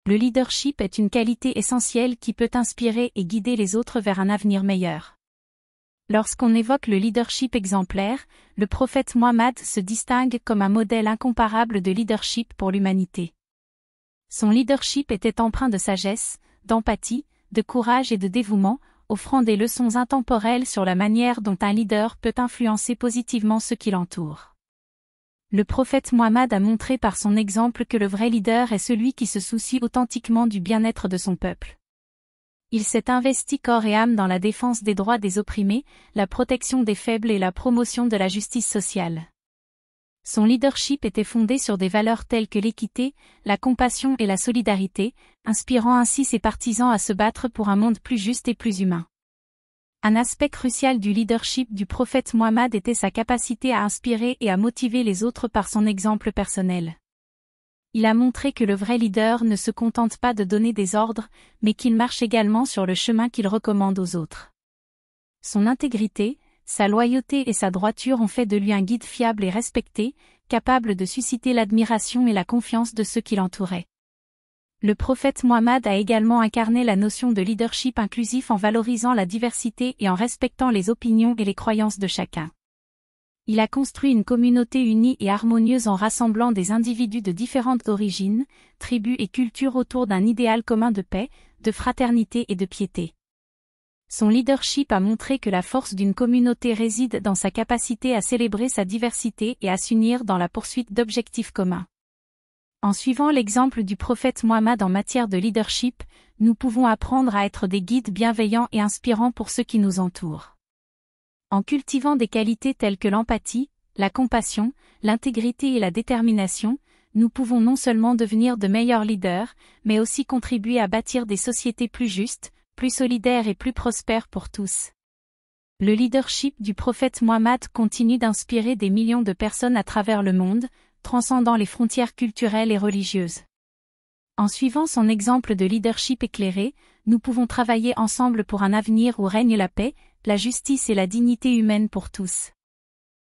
Le leadership est une qualité essentielle qui peut inspirer et guider les autres vers un avenir meilleur. Lorsqu'on évoque le leadership exemplaire, le prophète Mohammed se distingue comme un modèle incomparable de leadership pour l'humanité. Son leadership était empreint de sagesse, d'empathie, de courage et de dévouement, offrant des leçons intemporelles sur la manière dont un leader peut influencer positivement ceux qui l'entourent. Le prophète Mohammed a montré par son exemple que le vrai leader est celui qui se soucie authentiquement du bien-être de son peuple. Il s'est investi corps et âme dans la défense des droits des opprimés, la protection des faibles et la promotion de la justice sociale. Son leadership était fondé sur des valeurs telles que l'équité, la compassion et la solidarité, inspirant ainsi ses partisans à se battre pour un monde plus juste et plus humain. Un aspect crucial du leadership du prophète Mohammed était sa capacité à inspirer et à motiver les autres par son exemple personnel. Il a montré que le vrai leader ne se contente pas de donner des ordres, mais qu'il marche également sur le chemin qu'il recommande aux autres. Son intégrité, sa loyauté et sa droiture ont fait de lui un guide fiable et respecté, capable de susciter l'admiration et la confiance de ceux qui l'entouraient. Le prophète Mohammed a également incarné la notion de leadership inclusif en valorisant la diversité et en respectant les opinions et les croyances de chacun. Il a construit une communauté unie et harmonieuse en rassemblant des individus de différentes origines, tribus et cultures autour d'un idéal commun de paix, de fraternité et de piété. Son leadership a montré que la force d'une communauté réside dans sa capacité à célébrer sa diversité et à s'unir dans la poursuite d'objectifs communs. En suivant l'exemple du prophète Mohammed en matière de leadership, nous pouvons apprendre à être des guides bienveillants et inspirants pour ceux qui nous entourent. En cultivant des qualités telles que l'empathie, la compassion, l'intégrité et la détermination, nous pouvons non seulement devenir de meilleurs leaders, mais aussi contribuer à bâtir des sociétés plus justes, plus solidaires et plus prospères pour tous. Le leadership du prophète Mohammed continue d'inspirer des millions de personnes à travers le monde, transcendant les frontières culturelles et religieuses. En suivant son exemple de leadership éclairé, nous pouvons travailler ensemble pour un avenir où règne la paix, la justice et la dignité humaine pour tous.